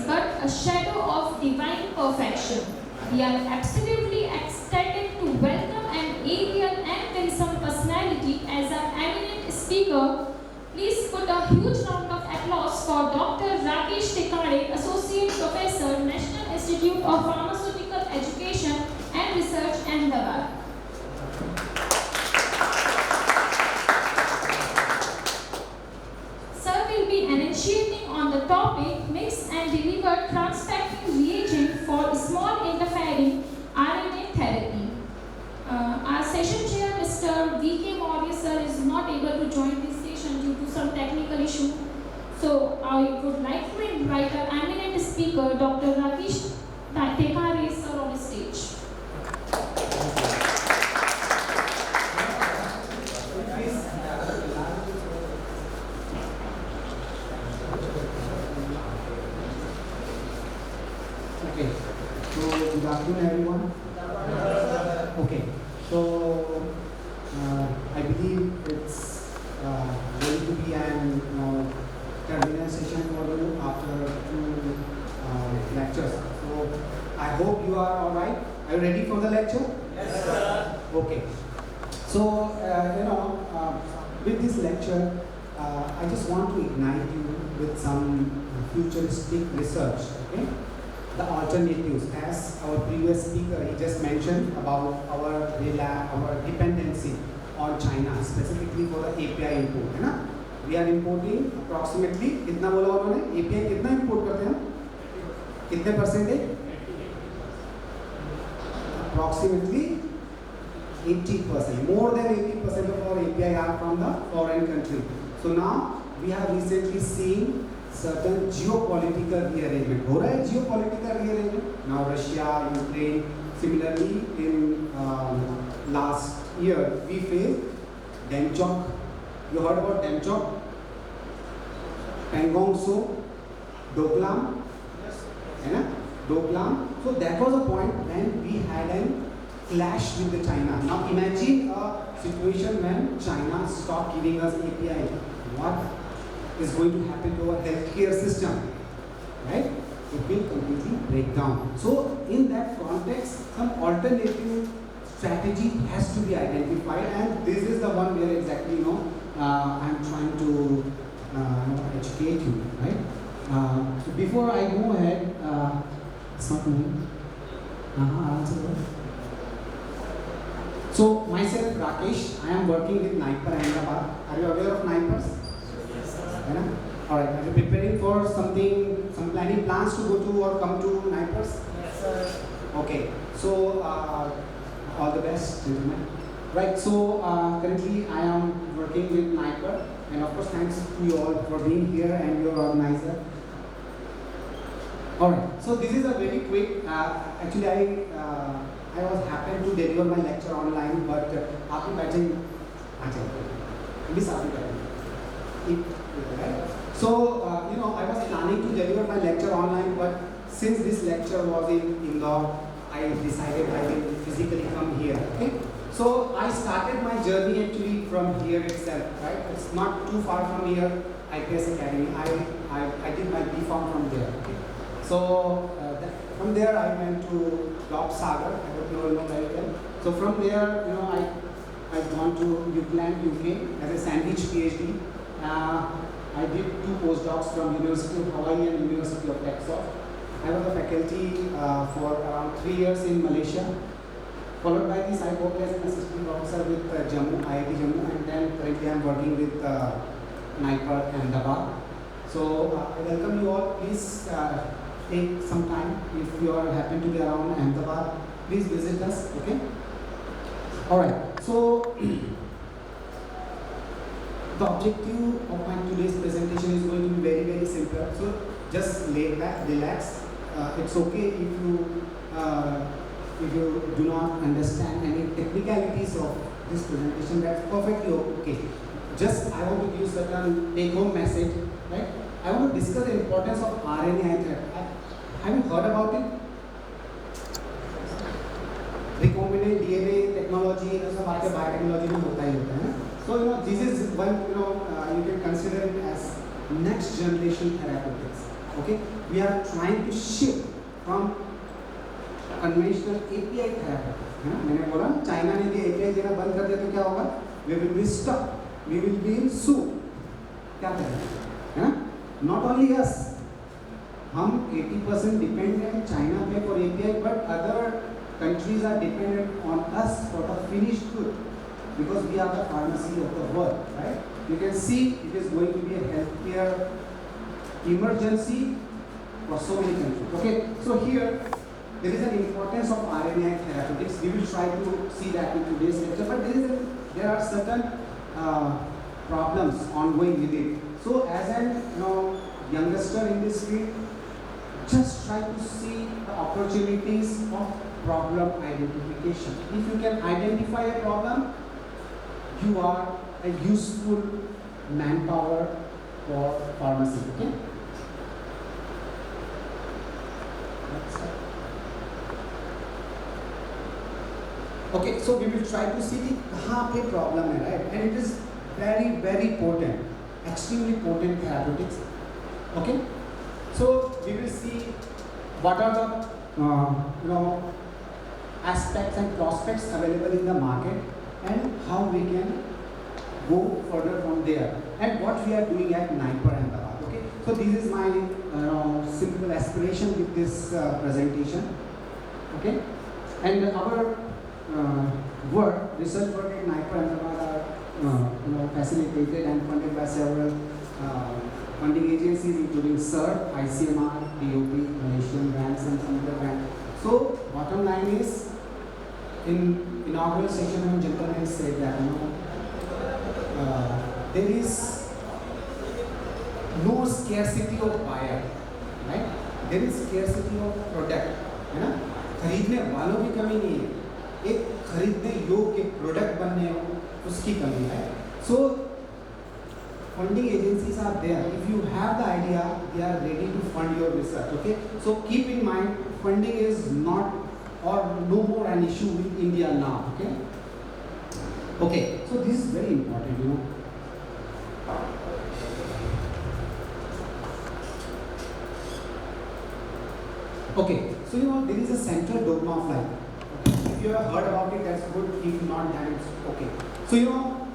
but a shadow of divine perfection. We are absolutely ecstatic to welcome an aerial and winsome personality as our eminent speaker. Please put a huge round of applause for Dr. Rakesh Tekare, Associate Professor, National Institute of Pharmaceutical Education and Research, Ahmedabad. Sir will be initiating on the topic Mix and Deliver Transfecting Reagent for Small Interfering RNA Therapy. Our session chair, Mr. V.K. Maurya sir, is not able to join this session due to some technical issue. So I would like to invite our eminent speaker, Dr. Rakesh Tekare sir, on the stage. Okay, so good afternoon everyone. Okay, so I believe it's going to be an terminal session for you after two lectures. So I hope you are all right. Are you ready for the lecture? Yes, sir. Okay. So with this lecture, I just want to ignite you with some futuristic research. Okay. The alternatives, as our previous speaker he just mentioned about our dependency on China, specifically for the API import, है ना? We are importing approximately कितना बोला उन्होंने? API कितना import करते हैं? कितने %? Approximately 80%. More than 80% of our API are from the foreign country. So now we have recently seen certain geopolitical rearrangement. हो रहा है geopolitical rearrangement. Now Russia, Ukraine. Similarly, in last year we faced Demchok. You heard about Demchok? Pangong Tso, Doklam. Yes. है ना? Doklam. So that was a point when we had a clash with the China. Now imagine a situation when China stopped giving us API. What is going to happen to our healthcare system, right? It will completely break down. So in that context, some alternative strategy has to be identified, and this is the one where exactly I'm trying to educate you, right? So before I go ahead, it's not moving. So myself Rakesh, I am working with NIPER Ahmedabad. Are you aware of NIPERs? Alright, are you preparing for something, some plans to go to or come to NIPERs? Yes, sir. Okay, so all the best, gentlemen. Right, so currently I am working with NIPER, and of course thanks to you all for being here and your organizer. Alright, so this is a very quick, actually I was happened to deliver my lecture online, but after batching, so, I was planning to deliver my lecture online, but since this lecture was in Indore, I decided I will physically come here. Okay? So, I started my journey actually from here itself, right? It's not too far from here, IPS Academy. I did my B.Pharm from there. Okay? So, from there I went to Dock Sagar. I hope you all know very well. So, from there, I've gone to UCLan, UK as a sandwich PhD. I did 2 postdocs from University of Hawaii and University of Texas. I was a faculty for around 3 years in Malaysia. Followed by this, I worked as an assistant professor with Jammu, IIT Jammu, and then currently I am working with NIPER Ahmedabad. So I welcome you all. Please take some time if you are happen to be around Ahmedabad. Please visit us. Okay. All right. So. The objective of my today's presentation is going to be very, very simple. So just lay back, relax. It's okay if you do not understand any technicalities of this presentation. That's perfectly okay. Just I want to give certain take-home message, right? I want to discuss the importance of RNAi therapy. Have you heard about it? Recombinant DNA technology, ये सब आपके biotechnology में होता ही होता है. So this is one you can consider it as next generation therapeutics. Okay, we are trying to shift from conventional API therapy. है ना, मैंने बोला चाइना ने भी API देना बंद कर दिया तो क्या होगा? We will be stuck. We will be in soup. क्या करें? है ना? Not only us. हम 80% dependent China पे for API, but other countries are dependent on us for the finished good because we are the pharmacy of the world, right? You can see it is going to be a healthcare emergency for so many countries. Okay, so here there is an importance of RNAi therapeutics. We will try to see that in today's lecture, but there are certain problems ongoing with it. So as an youngster in this field, just try to see the opportunities of problem identification. If you can identify a problem, you are a useful manpower for pharmacy. Okay. Okay, so we will try to see कहाँ पे problem है, right? And it is very, very potent, extremely potent therapeutics. Okay, so we will see what are the aspects and prospects available in the market and how we can go further from there and what we are doing at NIPER Ahmedabad. Okay, so this is my simple aspiration with this presentation. Okay, and our research work at NIPER Ahmedabad are facilitated and funded by several funding agencies including CERT, ICMR, DOP, Malaysian grants and some other grants. So bottom line is, in inaugural session when gentlemen said that there is no scarcity of buyer, right? There is scarcity of product, है ना? खरीदने वालों की कमी नहीं है, एक खरीदने योग्य प्रोडक्ट बनने हो उसकी कमी है. So funding agencies are there. If you have the idea, they are ready to fund your research. Okay, so keep in mind, funding is not or no more an issue with India now. Okay. Okay, so this is very important, Okay, so there is a central dogma of life. Okay. If you have heard about it, that's good. If not, then it's okay. So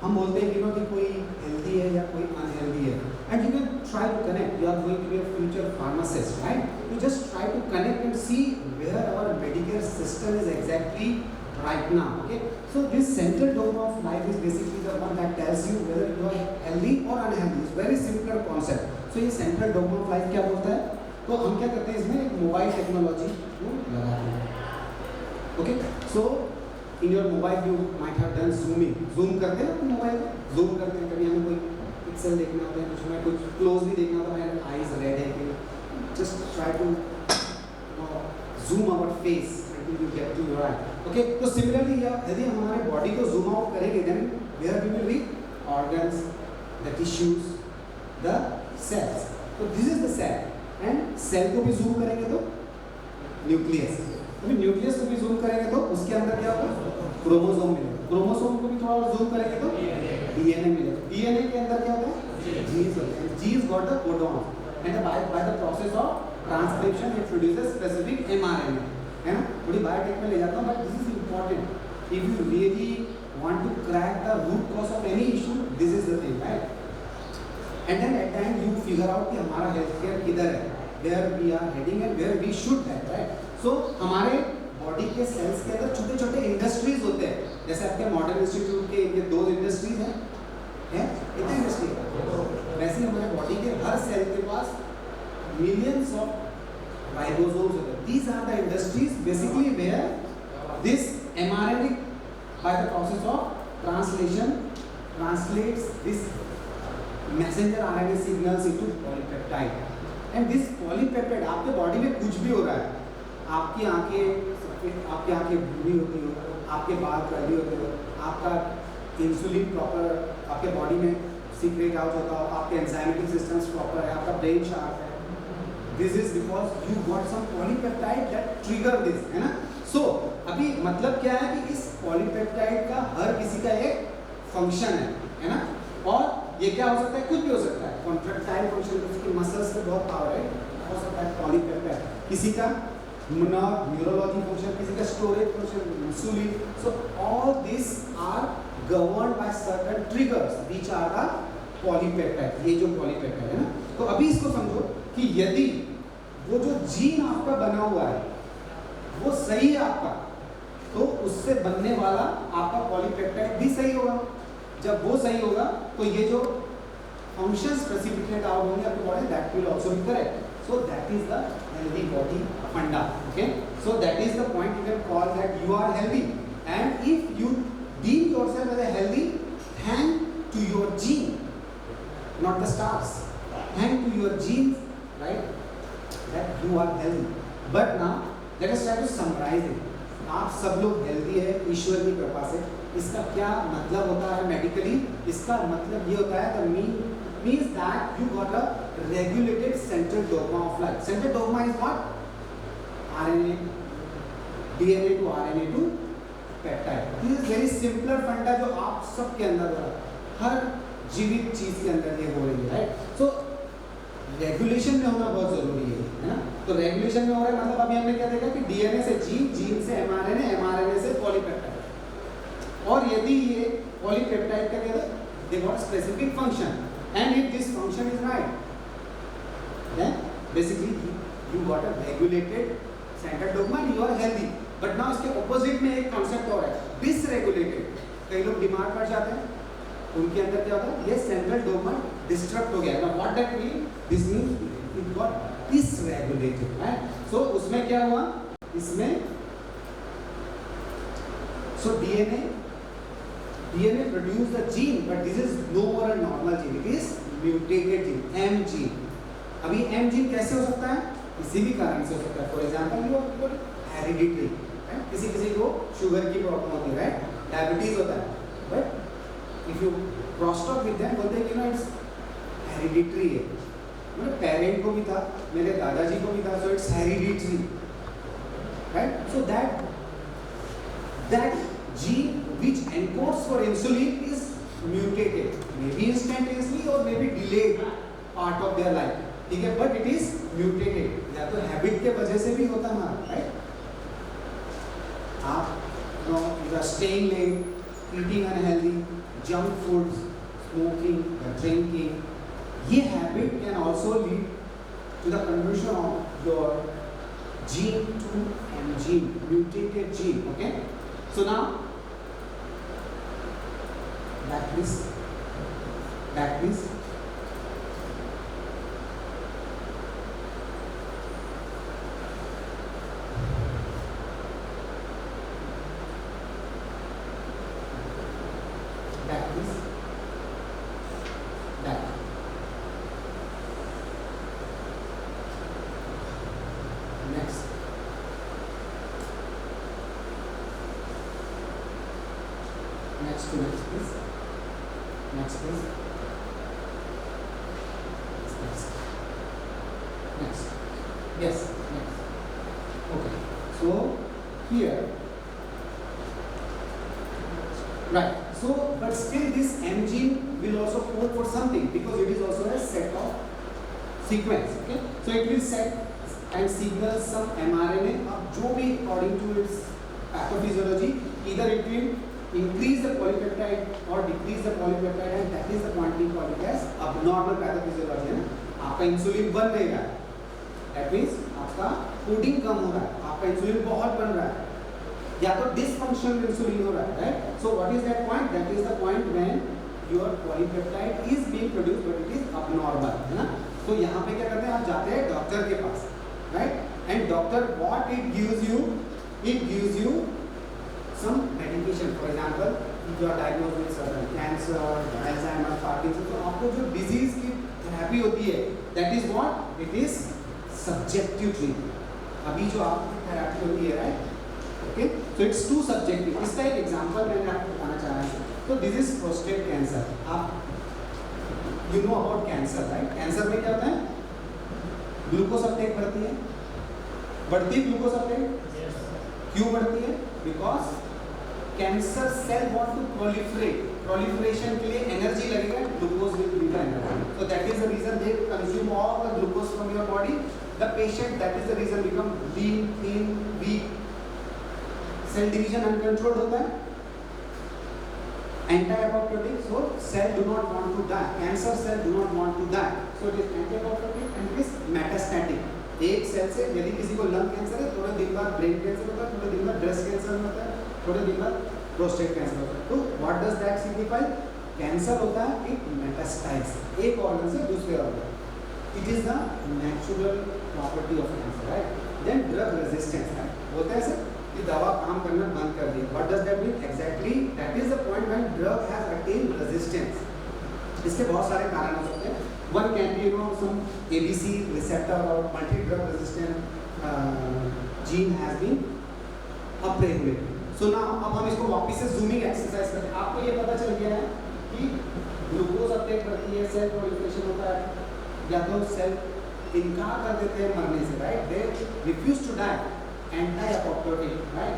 हम बोलते हैं कि कोई healthy है या कोई unhealthy है, and you can try to connect. You are going to be a future pharmacist, right? You just try to connect and see where our Medicare system is exactly right now. Okay, so this central dogma of life is basically the one that tells you whether you are healthy or unhealthy. It's very simple concept. So ये central dogma of life क्या बोलता है? तो हम क्या करते हैं इसमें एक मोबाइल टेक्नोलॉजी लगाते हैं. Okay, so in your mobile you might have done zooming. Zoom करते हैं अपने मोबाइल में, zoom करते हैं. कभी हमें कोई पिक्सल देखना होता है, कुछ हमें कुछ क्लोजली देखना होता है, हमारे आईज रेड है कि just try to zoom our face until you get to your eye. Okay, तो similarly यदि हम हमारे बॉडी को zoom out करेंगे, then where we will be organs, the tissues, the cells. So this is the cell. And cell को भी zoom करेंगे तो न्यूक्लियस. अभी न्यूक्लियस को भी zoom करेंगे तो उसके अंदर क्या होगा? क्रोमोसोम मिलेगा. क्रोमोसोम को भी थोड़ा zoom करेंगे तो DNA मिलेगा. DNA के अंदर क्या होगा? Genes होते हैं. Genes got the codon. And by the process of transcription it produces specific mRNA. है ना? थोड़ी बायोटेक में ले जाता हूँ, but this is important. If you really want to crack the root cause of any issue, this is the thing, right? And then at the end you figure out कि हमारा healthcare किधर है, where we are heading and where we should head, right? So हमारे body के sales के अंदर छोटे छोटे इंडस्ट्रीज होते हैं. जैसे आपके मॉडर्न इंस्टीट्यूट के इनके 2 इंडस्ट्रीज हैं, कितने इंडस्ट्री है? वैसे हमारे बॉडी के हर सेल के पास मिलियंस ऑफ राइबोसोम्स होते हैं. These are the industries basically where this mRNA by the process of translation translates this messenger RNA signals into polypeptide. And this polypeptide आपके बॉडी में कुछ भी हो रहा है, आपकी आंखें भूरी होती हो, आपके बाल कर्ली होते हो, आपका इंसुलिन प्रॉपर आपके बॉडी में सीक्रेट आउट होता हो, आपके एंजाइमेटिक सिस्टम्स प्रॉपर है, आपका ब्रेन शार्प है. This is because you got some polypeptide that trigger this, है ना? So अभी मतलब क्या है कि इस polypeptide का हर किसी का एक फंक्शन है ना? और ये क्या हो सकता है? कुछ भी हो सकता है. कॉन्ट्रैक्टाइल फंक्शन, जिसकी मसल्स पे बहुत पावर है, हो सकता है पॉलीपेप्टाइड, किसी का न्यूरोलॉजी फंक्शन, किसी का storage function, insulin. So all this are governed by certain triggers which are the polypeptide. ये जो पॉलीपेप्टाइड है ना, तो अभी इसको समझो कि यदि वो जो जीन आपका बना हुआ है वो सही है आपका, तो उससे बनने वाला आपका पॉलीपेप्टाइड भी सही होगा. जब वो सही होगा तो ये जो फंक्शंस प्रेसिपिटेट आउट होंगे आपकी body, that will also be correct. So that is the healthy body फंडा. Okay, so that is the point you can call that you are healthy. And if you deem yourself as a healthy, thank to your gene, not the stars. Thank to your genes, right, that you are healthy. But now let us try to summarize it. आप सब लोग healthy है ईश्वर की कृपा से. इसका क्या मतलब होता है मेडिकली? इसका मतलब ये होता है the means that you got a regulated central dogma of life. Central dogma is what? RNA, DNA to RNA to peptide. This is very simpler फंडा जो आप सबके अंदर हो रहा है, हर जीवित चीज के अंदर ये हो रही है, राइट. सो रेगुलेशन में होना बहुत जरूरी है ना. तो रेगुलेशन में हो रहा है मतलब अभी हमने क्या देखा कि डीएनए से जीन, जीन से एमआरएनए, एमआरएनए से पॉलीपेप्टाइड. और यदि ये पॉलीपेप्टाइड का क्या है, they got specific function, and if this function is right, then basically you got a regulated central dogma, you are healthy. But now इसके ऑपोजिट में एक कॉन्सेप्ट और है, डिसरेगुलेटेड. कई लोग बीमार पड़ जाते हैं, उनके अंदर क्या होता है, ये सेंट्रल डोग्मा डिस्टर्ब हो गया. Now what that mean? This means it got dysregulated, right. So उसमें क्या हुआ, इसमें so DNA produce the gene, but this is no more a normal gene, it is mutated gene, M gene. अभी M gene कैसे हो सकता है? किसी भी कारण से हो सकता है. फॉर एग्जांपल यू हेरिडिटरी, किसी किसी को शुगर की प्रॉब्लम होती है, राइट, डायबिटीज होता है. But if you cross talk with them, बोलते हैं कि नो इट्स हेरिडिटरी है. मेरे पेरेंट को भी था, मेरे दादाजी को भी था, so it's hereditary, right. So that gene which encodes for insulin is mutated, may be instantaneously और may be delayed part of their life, ठीक है, बट इट इज म्यूटेटेड. या तो हैबिट के वजह से भी होता है हमारा, राइट. आप you are staying late, eating unhealthy, junk foods, smoking, drinking. ये habit can also lead to the conversion of your gene to M gene, mutated gene. Okay. So now, back please. Next please. Next. Yes, next. Okay. So here, right. So, but still this M gene will also code for something because it is also a set of sequence. Okay. So it will set and signal some mRNA. अब जो भी according to its pathophysiology, either it will increase the polypeptide or decrease the polypeptide, and that is the quantity called as abnormal pathophysiology. है ना, आपका insulin बन नहीं रहा है, that means आपका कोडिंग कम हो रहा है, आपका इंसुलिन बहुत बन रहा है, या तो डिसफंक्शनल इंसुलिन हो रहा है, right. So what is that point? That is the point when your polypeptide is being produced but it is abnormal, है ना. तो यहाँ पे क्या करते हैं, आप जाते हैं डॉक्टर के पास, right, and doctor what it gives you, it gives you some medication. For example, if you are diagnosed with certain cancer, Alzheimer, Parkinson, तो आपको जो disease की थेरेपी होती है, that is what? It is subjective treatment. अभी जो आपकी therapy होती है, right? Okay? So it's too subjective. इसका एक example मैंने आपको बताना चाह रहा हूँ. So this is prostate cancer. आप you know about cancer, right? Cancer में क्या होता है? ग्लूकोज अपटेक बढ़ती है, ग्लूकोज अपटेक? क्यों बढ़ती है? Because cancer cell want to proliferate, proliferation के लिए एनर्जी लगेगा, glucose will be the energy. So that is the reason they consume all the glucose from your body. the patient, that is the reason, become lean, thin, weak. Cell division uncontrolled होता है. Anti-apoptotic, so cell do not want to die. Cancer cell do not want to die. So it is anti-apoptotic and it is metastatic. एक cell से यदि किसी को lung cancer है, थोड़े दिन बाद ब्रेन कैंसर होता है, थोड़े दिन बाद ब्रेस्ट कैंसर होता है, थोड़े दिन बाद प्रोस्टेट कैंसर होता है. तो what does that signify? Cancer होता है इट मेटास्टाइज, एक ऑर्गन से दूसरे organ. It is the natural property of cancer, right. Then drug resistance है, होता है सर कि दवा काम करना बंद कर दी. What does that mean? Exactly that is the point when drug has attend resistance. इसके बहुत सारे कारण हो सकते हैं. One can be, some ABC receptor or multi-drug resistant gene has been upregulated. So now अब हम इसको वापस से zooming exercise करते हैं. आपको ये पता चल गया है कि ग्लूकोज अपटेक करती है, सेल प्रोलिफरेशन होता है, या तो सेल इनकार कर देते हैं मरने से, right. They refuse to die, anti-apoptotic, right.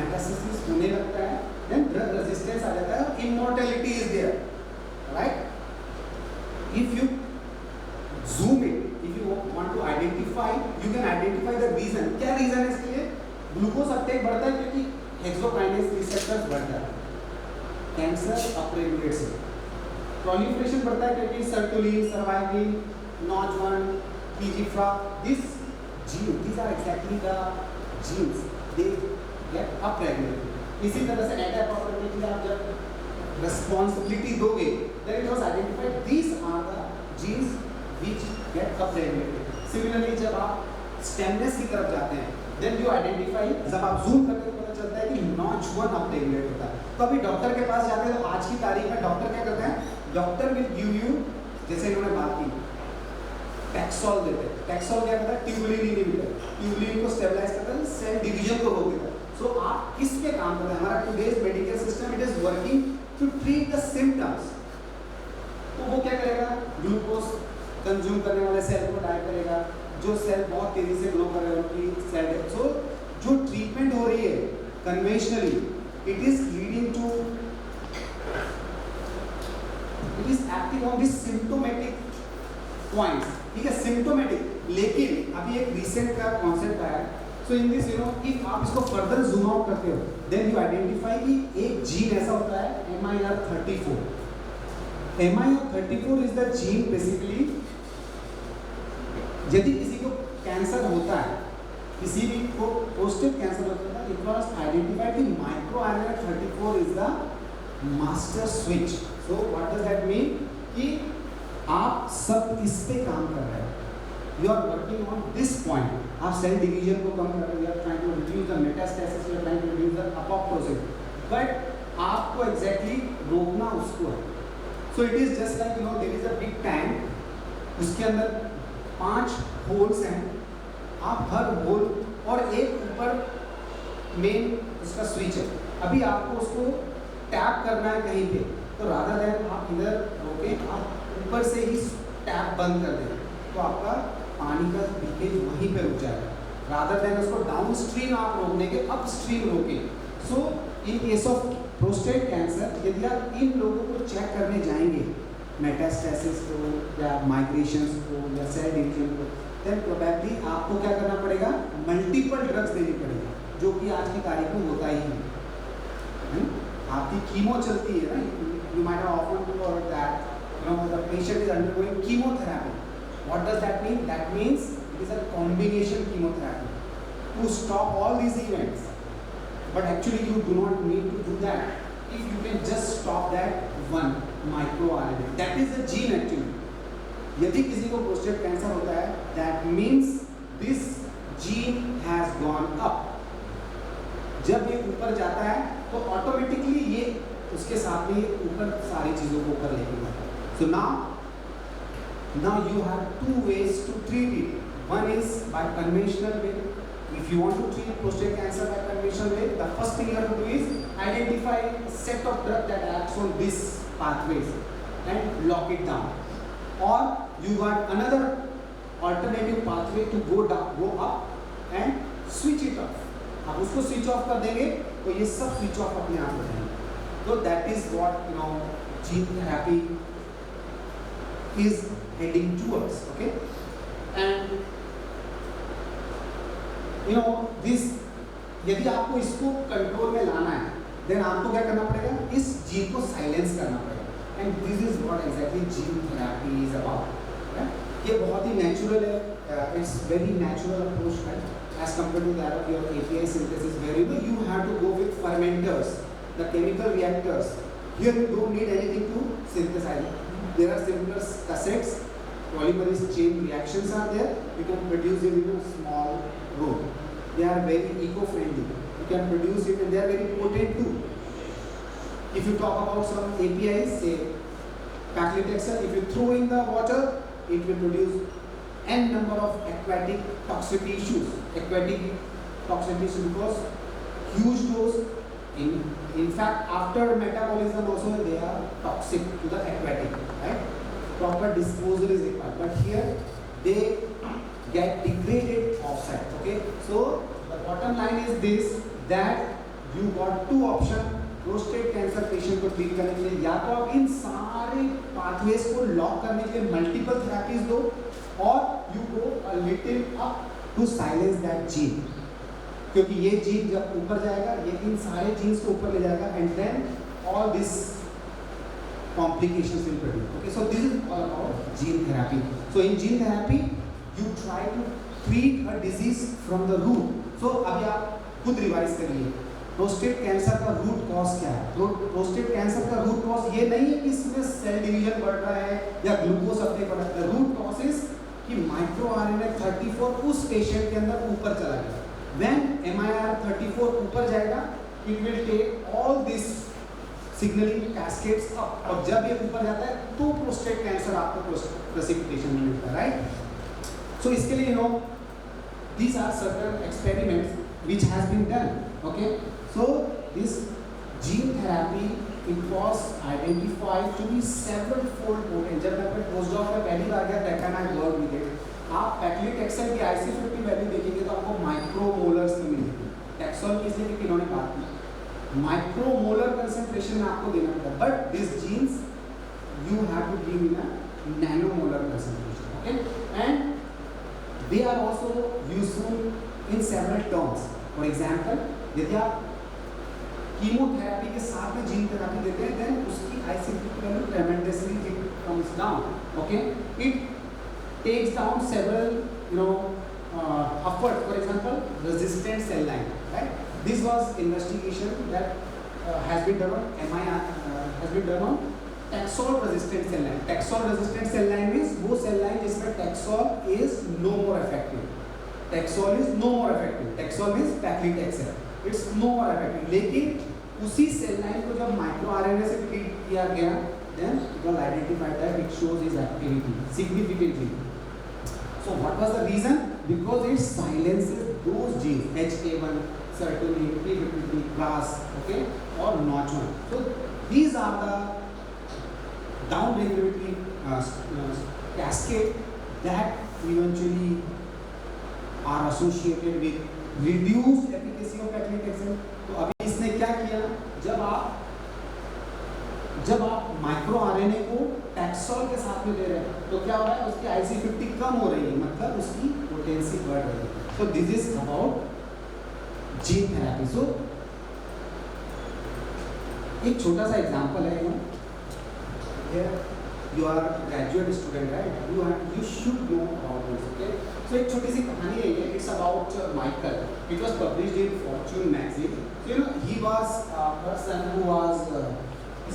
Metastasis होने लगता है, then drug resistance आ जाता है, immortality is there, right. If you zoom it, if you want to identify, you can identify the reason. क्या reason है इसके लिए? ग्लूकोज अपटेक बढ़ता है क्योंकि हेक्सोकाइनेज रिसेप्टर्स बढ़ता है, कैंसर अपरेगुलेट्स इट. प्रोलिफरेशन बढ़ता है क्योंकि सर्टुलिन, सर्वाइविन, नॉच1, पीजीफ्रा, these are exactly the genes, they get upregulated. इसी तरह से एंटी-अपॉप्टोटिक में आप जब responsibility दोगे, then it was identified these are the genes which get upregulated. Similarly, जब आप stemness की तरफ जाते हैं, then you identify, जब आप zoom करते हैं तो पता चलता है कि notch1 upregulate होता है. तो अभी डॉक्टर के पास जाते हैं तो आज की तारीख में डॉक्टर क्या करते हैं? डॉक्टर will give you, जैसे इन्होंने बात की, टैक्सोल देते हैं. टैक्सोल क्या करता है? Tubulin inhibitor. ट्यूबुलिन को स्टेबलाइज करता है, सेल डिवीजन को रोक देता है. सो आप किस पे काम करते हैं? हमारा today's medical system it is working to treat the symptoms. तो वो क्या करेगा? ग्लूकोज कंज्यूम करने वाले सेल को डाई करेगा, जो सेल बहुत तेजी से ग्रो कर रहे हैं उनकी सेल डेथ. सो जो ट्रीटमेंट हो रही है conventionally, it is leading to, it is acting on this symptomatic points. ठीक है, सिम्प्टोमेटिक. लेकिन अभी एक रिसेंट का कॉन्सेप्ट आया. सो इन दिस if आप इसको फर्दर जूम आउट करते हो, देन यू आइडेंटिफाई कि एक जीन ऐसा होता है MIR34. MIR34 is the gene basically, यदि किसी को कैंसर होता है, किसी भी को प्रोस्टेट कैंसर होता है, इट वाज आइडेंटिफाइड कि MIR34 is the master switch. So what does that mean? कि आप सब इस पे काम कर रहे हैं. You are working on this point. आप सेल डिवीजन को कम कर रहे हो, you are trying to reduce the metastasis, you are trying to reduce the apoptosis. But आपको exactly रोकना उसको है. So it is just like there is a big tank, उसके अंदर 5 होल्स हैं. आप हर होल और एक ऊपर मेन उसका स्विच है. अभी आपको उसको टैप करना है कहीं पे, तो रादर देन आप इधर रोके, आप ऊपर से ही टैप बंद कर दें, तो आपका पानी का लीकेज वहीं पे रुक जाएगा. रादर देन उसको डाउनस्ट्रीम आप रोकने के अपस्ट्रीम रोकें. So in case of prostate cancer, यदि आप इन लोगों को चेक करने जाएंगे, मेटास्टेसिस को या माइग्रेशंस को या सेल डिवीजन को, देन प्रोबेबली आपको क्या करना पड़ेगा? मल्टीपल ड्रग्स देनी पड़ेगी, जो कि आज की तारीख में होता ही है. आपकी कीमो चलती है ना, you might have often for that, the patient is undergoing chemotherapy. What does that mean? That means it is a combination chemotherapy to stop all these events. But actually you do not need to do that if you can just stop that one microRNA. That is the gene actually. यदि किसी को prostate cancer होता है, that means this gene has gone up. जब ये ऊपर जाता है तो ऑटोमेटिकली ये उसके साथ में ऊपर सारी चीज़ों को ऊपर लेके जाता है. So now you have 2 ways to treat it. One is by conventional way. If you want to treat prostate cancer by conventional way, the first thing you have to do is identify a set of drugs that acts on these pathways and lock it down. Or you got another alternative pathway to go up and switch it off. आप उसको switch off कर देंगे तो ये सब switch off अपने आप हो जाएंगे. So that is what gene therapy is heading towards. Okay. And you know this, यदि आपको इसको कंट्रोल में लाना है देन आपको क्या करना पड़ेगा, इस जीन को साइलेंस करना पड़ेगा। And this is what exactly gene therapy is about. ये बहुत ही नेचुरल है, इट्स वेरी नेचुरल अप्रोच है as compared to that of your API synthesis, where you have to go with fermenters, the chemical reactors. Here you don't need anything to synthesize. There are simpler cassettes, polymerase chain reactions are there. You can produce it in a small room. They are very eco-friendly. You can produce it and they are very potent too. If you talk about some APIs, say paclitaxel, if you throw in the water, it will produce n number of aquatic toxicity issues. Aquatic toxicity issues because huge dose. In fact, after metabolism also they are toxic to the aquatic. Right? Proper disposal is required. But here they get degraded offsite. Okay. So the bottom line is this, that you got two options. Prostate cancer patient को treat करने के लिए या तो आप इन सारे pathways को lock करने के लिए मल्टीपल थेरेपीज दो, और you go a little up to silence that gene, क्योंकि ये जीन जब ऊपर जाएगा ये इन सारे जीन्स को ऊपर ले जाएगा and then all this complications will produce. Okay, so this is all about gene therapy. So in gene therapy you try to treat a disease from the root. So अभी आप खुद रिवाइज करिए, prostate cancer का root cause क्या है? Prostate cancer का root cause ये नहीं है कि इसमें सेल डिवीजन बढ़ रहा है या ग्लूकोज अपने बढ़ रहा है। रूट कॉज इज कि माइक्रो आरएनए 34 उस पेशेंट के अंदर ऊपर चला गया। व्हेन MIR 34 ऊपर जाएगा, it will take all this signalling cascades up, और जब ये ऊपर जाता है तो प्रोस्टेट कैंसर आपको प्रेसिपिटेशन में मिलता है, राइट? सो इसके लिए no these are certain experiments which has been done. Okay, so this gene therapy, it was identified to be several fold potent. जब मैं अपने पोस्टडॉक में पहली बार गया that time I worked with it. आप पैक्लिटैक्सेल की IC50 वैल्यू देखेंगे तो आपको माइक्रोमोलर्स में मिलेगी। टैक्सोल की इसलिए कि इन्होंने बात की माइक्रोमोलर कंसंट्रेशन में आपको देना पड़ता है, but this genes you have to give in a nanomolar concentration. Okay, and they are also useful in several terms. For example, यदि आप कीमोथेरेपी के साथ में जीन थेरेपी देते हैं, देन उसकी IC50 value tremendously it comes down. Okay, it takes down several efforts. For example, resistant cell line. Right? This was investigation that has been done on MIR, has been done on Taxol resistant cell line. Taxol resistant cell line means वो cell line जिसमें Taxol is no more effective. Taxol is no more effective. Taxol means paclitaxel. It's no more effective. लेकिन उसी cell line को जब micro RNA से treat किया गया, then it was identified that it shows its activity significantly. So what was the reason? Because it silences those genes HA1, sertolin, P53, RAS, okay, or Notch1. So these are the down-regulatory cascade that eventually are associated with reduced efficacy of paclitaxel. तो अभी इसने क्या किया, जब आप micro RNA को taxol के साथ में दे रहे हैं तो क्या हो रहा है, उसकी IC50 कम हो रही है, मतलब उसकी पोटेंसी बढ़ रही है। So this is about gene therapy. So एक छोटा सा एग्जांपल है, you are a graduate student, right? You should know about this. Okay, so एक छोटी सी कहानी है ये. It's about Michael. It was published in Fortune magazine. So he was a person who was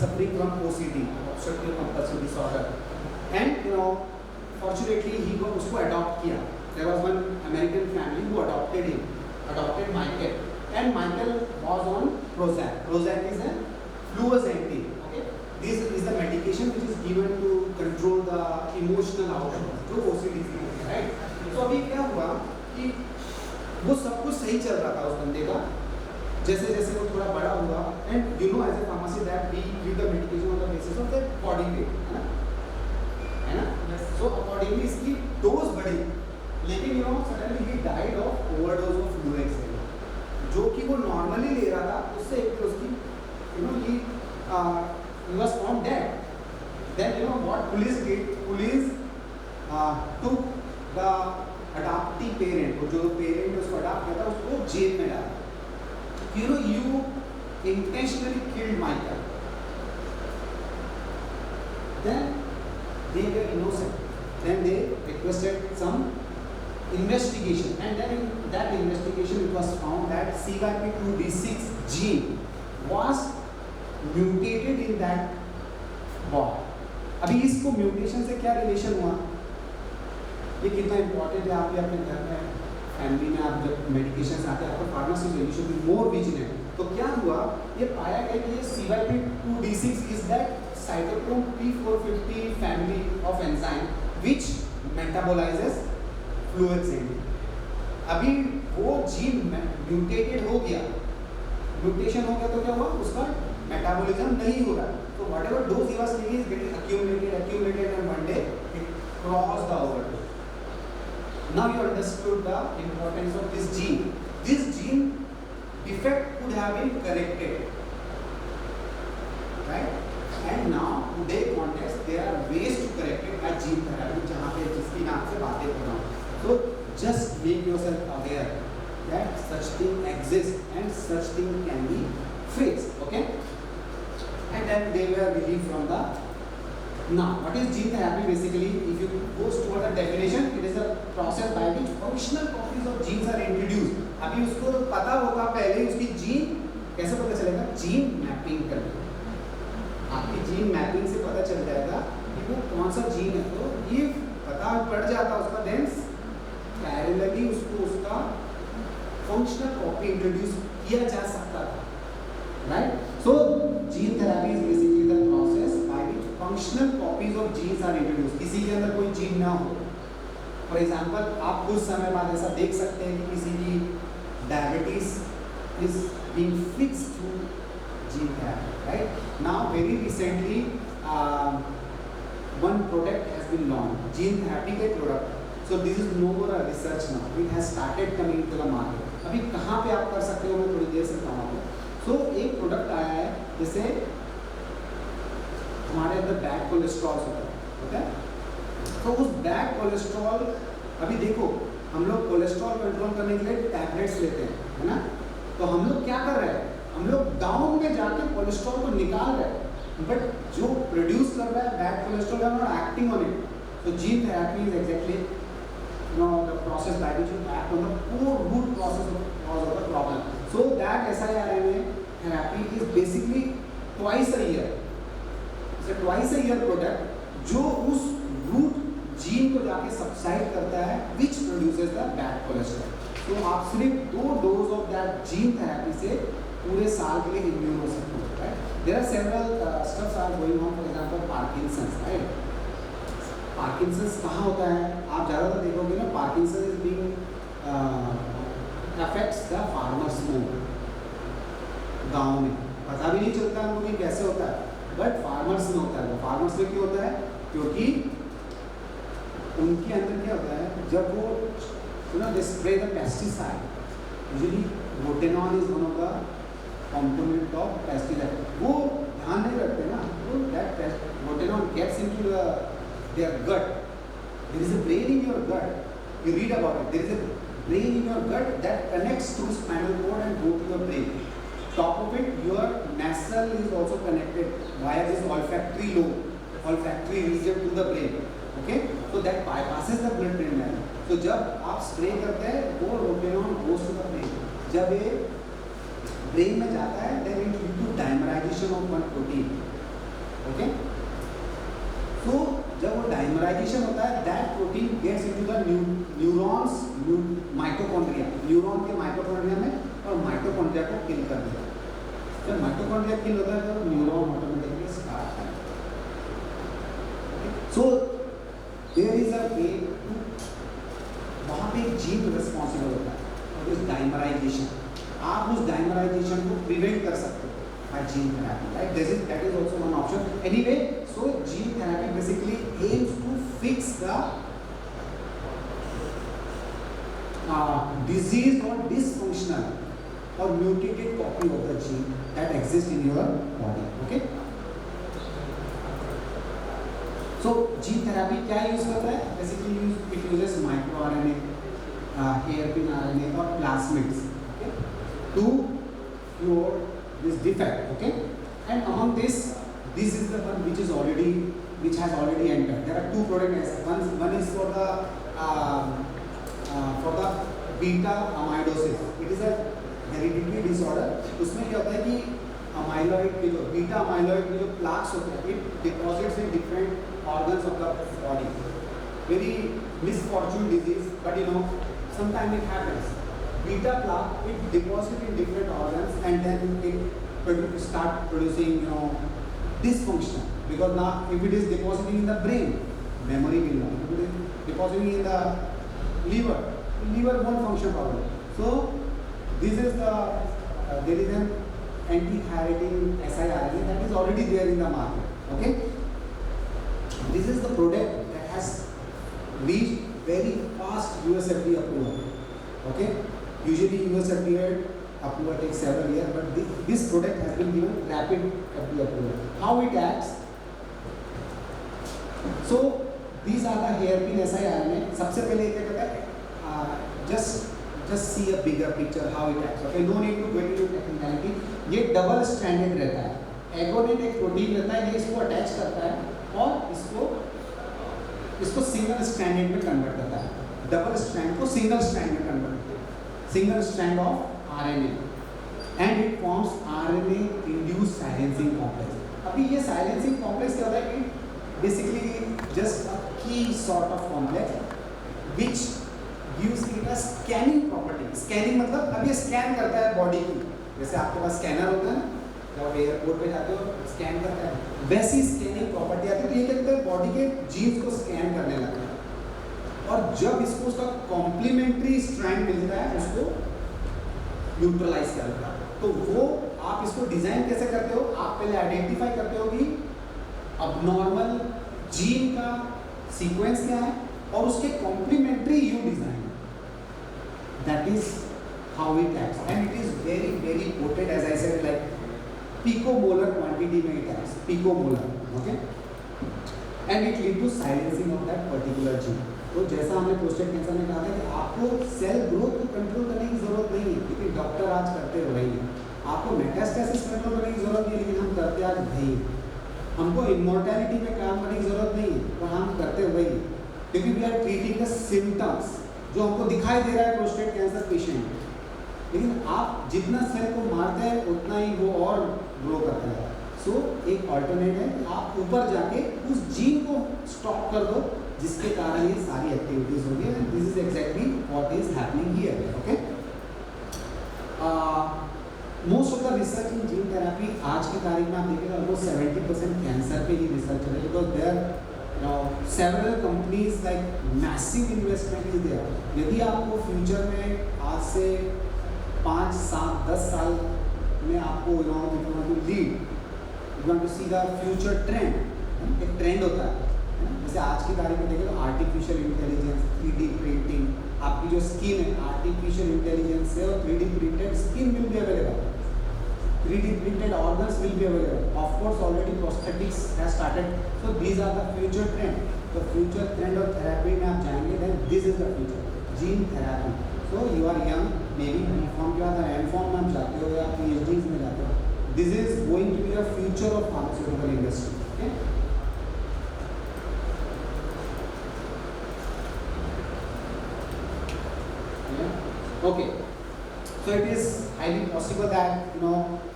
suffering from OCD, obstructive compulsive disorder, and fortunately he got उसको adopt किया. There was one American family who adopted Michael, and Michael was on Prozac. Prozac is a fluoxetine. This is the medication which is given to control the emotional outburst, जो OCD की है, right? तो अभी क्या हुआ कि वो सब कुछ सही चल रहा था उस बंदे का, जैसे जैसे वो थोड़ा बड़ा हुआ, and as a pharmacy that we give the medication on the basis of the body weight, है ना? So accordingly इसकी dose बढ़ी, लेकिन suddenly he died of overdose of fluoxetine, जो कि वो normally ले रहा था, उससे एक उसकी he was found dead. Then what police did? Police took the adoptive parent, जो पेरेंट उसको अडॉप्ट करता है उसको जेल में डाला. You know, you intentionally killed Michael. Then they were innocent. Then they requested some investigation, and then in that investigation it was found that CYP2D6 gene was mutated in that boy. अभी इसको mutation से क्या relation हुआ, ये कितना important है. आप भी अपने घर में फैमिली में आप जब मेडिकेशन आते हैं आपको फार्मेसी में you should be more vigilant. तो क्या हुआ, ये पाया गया कि ये CYP2D6 is that cytochrome P450 family of enzyme which metabolises fluoxetine. अभी वो जीन म्यूटेटेड हो गया, म्यूटेशन हो गया तो क्या हुआ, उसका मेटाबॉलिज्म नहीं हो रहा. तो whatever dose he was taking is getting accumulated and one day it crossed the overdose. Now you understood the importance of this gene. This gene defect could have been corrected, right? And now today context there are ways to correct it by gene therapy, जहाँ पे जिसकी नाम से बातें कर रहा हूँ. So just make yourself aware that such thing exists and such thing can be fixed, okay? And then they were relieved from the. Now, what is gene therapy? Basically, if you go toward the definition, it is a process by which functional copies of genes are introduced. अभी उसको पता होगा पहले उसकी gene कैसे पता चलेगा, gene mapping करके. आपकी जीन मैपिंग से पता चल जाएगा कि वो कौन सा जीन है. तो ये पता पड़ जाता उसका, देन पैरेलली उसको उसका फंक्शनल कॉपी इंट्रोड्यूस किया जा सकता था, right? So gene therapy is basically the process by which functional copies of genes are introduced. किसी के अंदर कोई जीन ना हो. For example, आप कुछ समय बाद ऐसा देख सकते हैं कि किसी की diabetes is being fixed through gene therapy, right? Now very recently one product has been launched, gene therapy का product. So this is no more a research now. It has started coming to the market. अभी कहाँ पे आप कर सकते हो मैं थोड़ी देर से बताऊँगा. तो एक प्रोडक्ट आया है, जैसे हमारे अंदर बैड कोलेस्ट्रॉल होता है, तो उस बैड कोलेस्ट्रॉल, अभी देखो हम लोग कोलेस्ट्रॉल कंट्रोल करने के लिए टैबलेट्स लेते हैं, है ना? तो हम लोग क्या कर रहे हैं, हम लोग डाउन में जाके कोलेस्ट्रॉल को निकाल रहे हैं, बट जो प्रोड्यूस कर रहा है बैड कोलेस्ट्रॉल है नॉट एक्टिंग ऑन इट. तो gene therapy is exactly the process by which you act on the core root process of the problem. So that siRNA therapy is basically twice a year. It's a twice a year product जो उस root gene को जाके subside करता है which produces the bad cholesterol. तो आप सिर्फ 2 dose of that gene therapy से पूरे साल के लिए immune हो सकते हो, right? There are several stuffs are going on, for example Parkinson's, right? Parkinson's कहाँ होता है, आप ज़्यादातर देखोगे ना, Parkinson's is being affects the farmers more. गाँव में पता भी नहीं चलता हमको कि कैसे होता है, बट फार्मर्स में होता है. फार्मर्स में क्यों होता है, क्योंकि उनके अंदर क्या होता है, जब वो they spray the pesticide, usually rotenone is one of the component of pesticide. वो ध्यान नहीं रखते ना, तो that rotenone gets into the their gut. There is a brain in your gut. You read about it. There is a brain in your gut that connects to spinal cord and go to your brain. Top of it, your nasal is also connected via this olfactory lobe, olfactory region to the brain. Okay? So that bypasses the blood-brain barrier. So जब आप spray करते हैं, वो रोटेनॉन goes to the brain. जब ये brain में जाता है, then it leads to dimerization of one protein. Okay? तो जब वो डाइमराइजेशन होता है, that protein gets into the neurons, mitochondria, neuron के माइटोकॉन्ड्रिया में, और माइटोकॉन्ड्रिया को किल कर देता है. जब माइटोकॉन्ड्रिया किल होता है तो न्यूरॉन ऑटोमेटिकली स्टार्ट करता है. So there is a way to, वहाँ पे एक जीन रिस्पॉन्सिबल होता है और इस डाइमराइजेशन, आप उस डाइमराइजेशन को प्रिवेंट कर सकते हो by gene therapy, right? That is also one option. Anyway, so gene therapy basically aims to fix the disease or dysfunctional or mutated copy of the gene that exists in your body. Okay? So gene therapy क्या use करता है? Basically it uses micro RNA, hairpin RNA or plasmids, okay, to cure this defect, okay. And among this is the one which has already entered. There are two products. One is for the beta amyloidosis. It is a hereditary disorder. उसमें क्या होता है कि amyloid के जो beta amyloid के जो plaques होते हैं, it deposits in different organs of the body. Very misfortune disease, but sometimes it happens. Beta plaque, it deposits in different organs and then it start producing dysfunction, because now if it is depositing in the brain, memory will not. If it is depositing in the liver won't function properly. So this is there is an anti-thyroidine siRNA that is already there in the market, okay. This is the product that has reached very fast US FDA approval, okay. Usually US FDA approval takes several years, but this product has been given rapid FDA approval. How it acts? So these are the hairpin siRNA. सबसे पहले क्या करता है? Just see a bigger picture how it acts. Okay, no need to go into technicality. ये double stranded रहता है. एगोनेट एक protein रहता है, ये इसको अटैच करता है और इसको सिंगल स्ट्रैंडेड में कन्वर्ट करता है. डबल स्ट्रैंड को सिंगल स्ट्रैंड में कन्वर्ट करता है. Single strand of RNA and it forms RNA induced silencing complex. अभी ये silencing complex क्या होता है कि basically just a key sort of complex which gives it a scanning property. Scanning मतलब अब ये स्कैन करता है बॉडी की, जैसे आपके पास स्कैनर होता है ना, जब आप एयरपोर्ट पे जाते हो स्कैन करता है, वैसी स्कैनिंग प्रॉपर्टी आती है. तो ये क्या करता है, बॉडी के जीन्स को स्कैन करने लगता है और जब इसको उसका कॉम्प्लीमेंट्री स्ट्रैंड मिलता है उसको न्यूट्रलाइज करता है. तो वो आप इसको डिजाइन कैसे करते हो? आप पहले आइडेंटिफाई करते हो कि अबनॉर्मल जीन का सीक्वेंस क्या है और उसके complementary you design. That is how it acts and it is very very potent, as I said, like picomolar quantity में it acts, picomolar, okay. And it lead to silencing of that particular gene. तो जैसा हमने prostate cancer में कहा था कि आपको cell growth को कंट्रोल करने की जरूरत नहीं है, क्योंकि डॉक्टर आज करते हो रही है. आपको मेटास्टेसिस कंट्रोल करने की जरूरत नहीं है, लेकिन हम करते आज नहीं. हमको इमोर्टैलिटी में काम करने की जरूरत नहीं है और हम करते वही, क्योंकि we are treating the symptoms जो हमको दिखाई दे रहा है प्रोस्टेट कैंसर पेशेंट. लेकिन आप जितना सेल को मारते हैं उतना ही वो और ग्रो करता है. सो एक ऑल्टरनेट है, आप ऊपर जाके उस जीन को स्टॉप कर दो जिसके कारण ये सारी एक्टिविटीज होंगी. And this is exactly what is happening here, okay. Most of the research in gene therapy आज की तारीख में आप देखिएगा ऑलमोस्ट 70% कैंसर पे ही रिसर्च है, because there several companies like massive investment is there. यदि आपको फ्यूचर में आज से 5, 7, 10 साल में आपको lead, you want to see the future trend. एक ट्रेंड होता है, जैसे आज की तारीख में देखें तो आर्टिफिशियल इंटेलिजेंस, 3D प्रिंटिंग, आपकी जो स्किन है आर्टिफिशियल इंटेलिजेंस से, और 3D printed skin will be available, 3D printed organs will be available. Of course, already prosthetics has started. So these are the future trend. The future trend of therapy में आप जाएंगे, then this is the future. Gene therapy. So you are young, maybe B.Pharm के बाद M.Pharm में आप जाते हो या PhDs में जाते हो. This is going to be the future of pharmaceutical industry. Okay? Okay, so it is highly possible that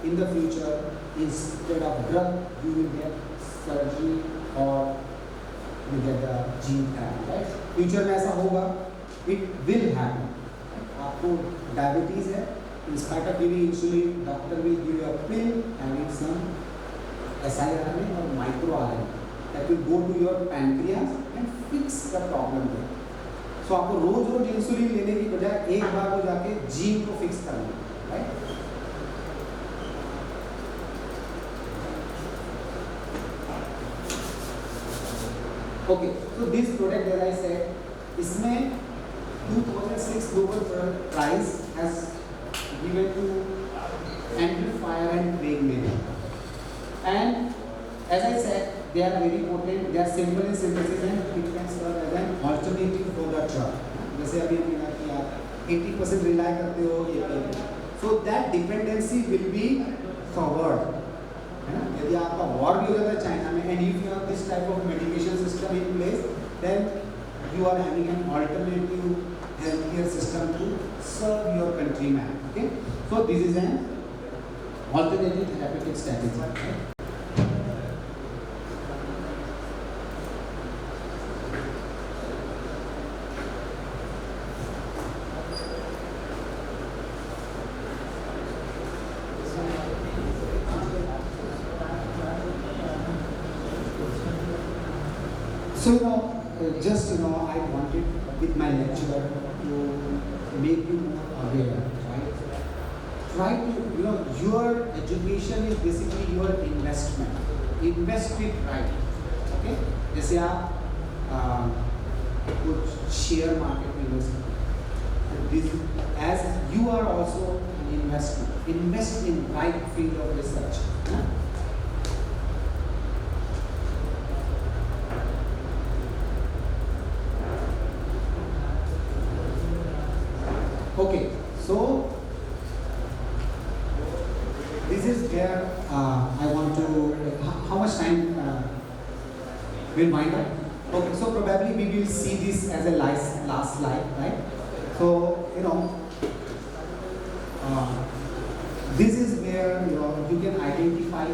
in the future, instead of drug, you will get surgery or you get the gene therapy, right? Future में ऐसा होगा, it will happen. आपको diabetes है, in spite of giving insulin, doctor will give you a pill having some siRNA or microRNA that will go to your pancreas and fix the problem there. So आपको रोज रोज insulin लेने की बजाय एक बार वो जाके gene को fix करना है, right? Okay, so this product as I said, इसमें 2006 Nobel Prize has given to Amplifier and Craig Miller. And as I said, they are very potent, they are simple in synthesis and it can serve as an alternative for the drug. जैसे अभी हमने किया 80% rely करते हो API, so that dependency will be covered. है ना? यदि आपका war भी हो जाता है चाइना में and if you have this type of medication system in place, then you are having an alternative healthcare system to serve your countryman. Okay, so this is an alternative therapeutic strategy. Okay? So I wanted with my lecture to make you more aware, right? Try to, your education is basically your investment. Invest it right, okay? जैसे आप कुछ share market में invest करते, this as you are also an investment. Invest in right field of research. Huh? Okay, so this is where I want to. How much time will wind up? Okay, so probably we will see this as a last slide, right? So this is where you can identify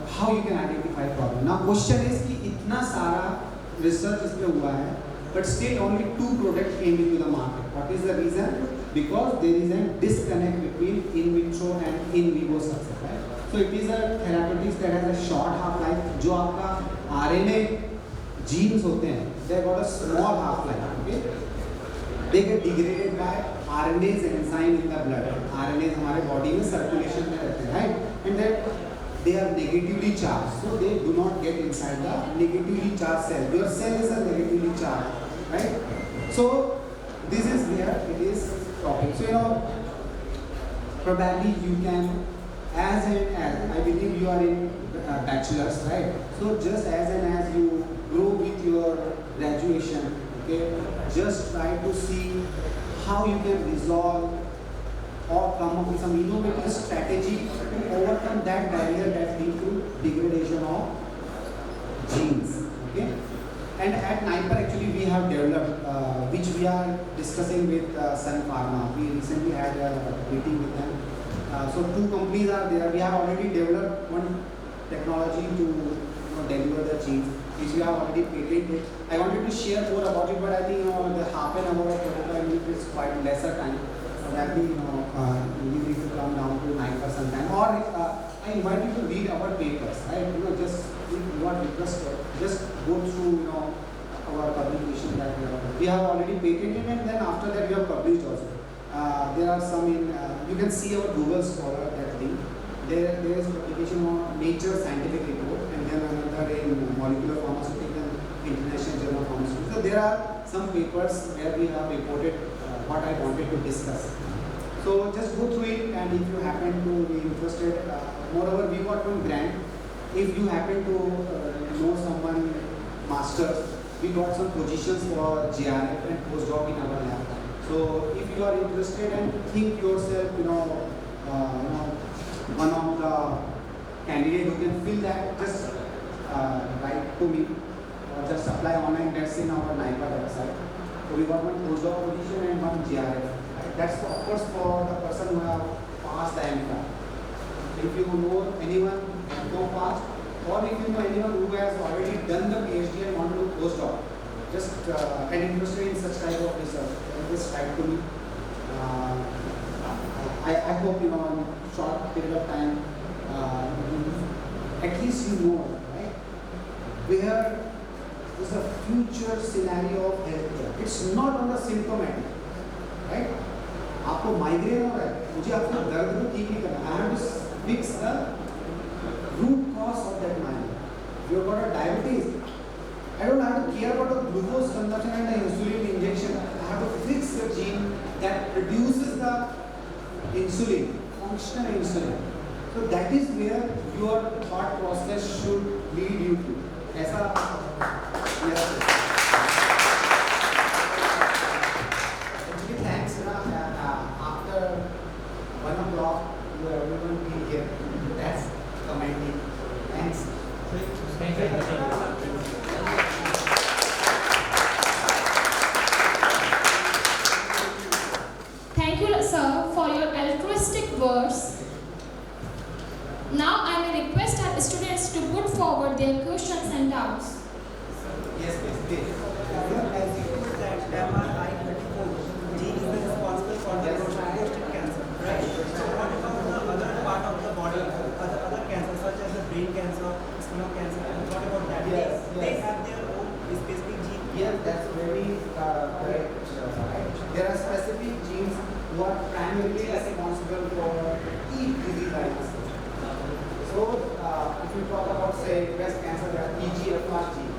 how you can identify problem. Now question is कि इतना सारा research इस पे हुआ है, but still only 2 products came into the market. What is the reason? Because there is a disconnect between in vitro and in vivo success, right? So it is a therapeutics that has a short half-life. जो आपका RNA genes होते हैं, they got a small half-life, okay? They get degraded by RNase enzyme in the blood. RNase हमारे body में circulation में रहते हैं, right? And then they are negatively charged, so they do not get inside the negatively charged cell. Your cell is a negatively charged, right? So this is where it is topic. So probably you can, as I believe you are in bachelor's, right? So just as you grow with your graduation, okay, just try to see how you can resolve or come up with some innovative strategy to overcome that barrier that leads to degradation of genes. Okay. And at NIPER actually we have developed, which we are discussing with Sun Pharma. We recently had a meeting with them. So 2 companies are there. We have already developed one technology to deliver the genes, which we have already patented. I wanted to share more about it, but I think the half an hour of 45 minutes is quite lesser time. Probably you need to come down to NIPER sometime. Or I invite you to read our papers, right? Just if you are interested, just go through our publication that we have already patented, and then after that we have published also. There are some in you can see our Google Scholar, that thing. There is publication on Nature Scientific Report, and then another in Molecular Pharmaceutics and International Journal of Pharmaceutics. So there are some papers where we have reported what I wanted to discuss. So just go through it, and if you happen to be interested, moreover we got one grant. If you happen to know someone masters, we got some positions for JRF and postdoc in our lab. So if you are interested and think yourself, one of the candidates who can fill that, just write to me or just apply online. That's in our NIPER website. So we got one postdoc position and one JRF. Right? That's of course for the person who have passed the MCAT. If you know anyone go fast, or if you know anyone who has already done the PhD and want to do postdoc, just and interested in such type of research, just write to me. I hope in short period of time, at least you know, right, where is the future scenario of healthcare. It's not on the symptomatic, right? आपको migraine हो रहा है, मुझे आपको दर्द को ठीक नहीं करना. I have to fix the root cause of that migraine. If you have got a diabetes, I don't have to care about the glucose consumption and the insulin injection. I have to fix the gene that produces the insulin, functional insulin. So that is where your thought process should lead you to. ऐसा मेरा actually thanks after 1 o'clock you everyone be here. That's commenting. Thanks. Thank you, sir, for your altruistic words. Now I may request our students to put forward their questions and doubts. Yes, please. As you put that MRI-34 gene is responsible for the prostate cancer, right? So what about the other part of the body, other cancers such as the brain cancer, stomach cancer, and what about that? Yes, They yes. have their own specific gene. Yes, that's very correct. There are specific genes who are primarily responsible for each disease diagnosis. So, if you talk about, say, breast cancer, there are EGFR gene.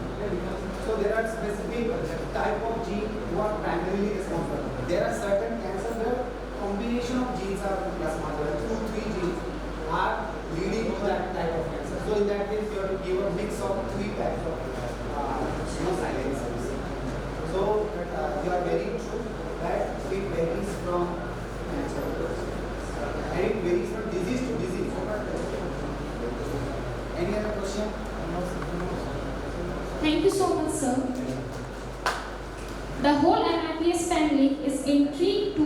So, there are specific type of gene who are primarily responsible. There are certain cancers where combination of genes are responsible. 2-3 genes are leading to that type of cancer. So, in that case, you have to give a mix of 3 types of silencers. So, you are very true that it varies from cancer. And it varies from disease to disease. Any other question? Thank you so much, sir. The whole MIPS family is intrigued to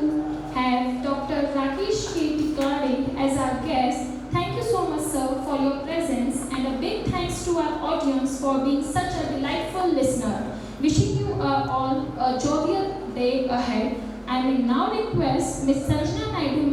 have Dr. Rakesh K. Tikade as our guest. Thank you so much, sir, for your presence, and a big thanks to our audience for being such a delightful listener. Wishing you all a jovial day ahead. I will now request Ms. Sanjana Naidu,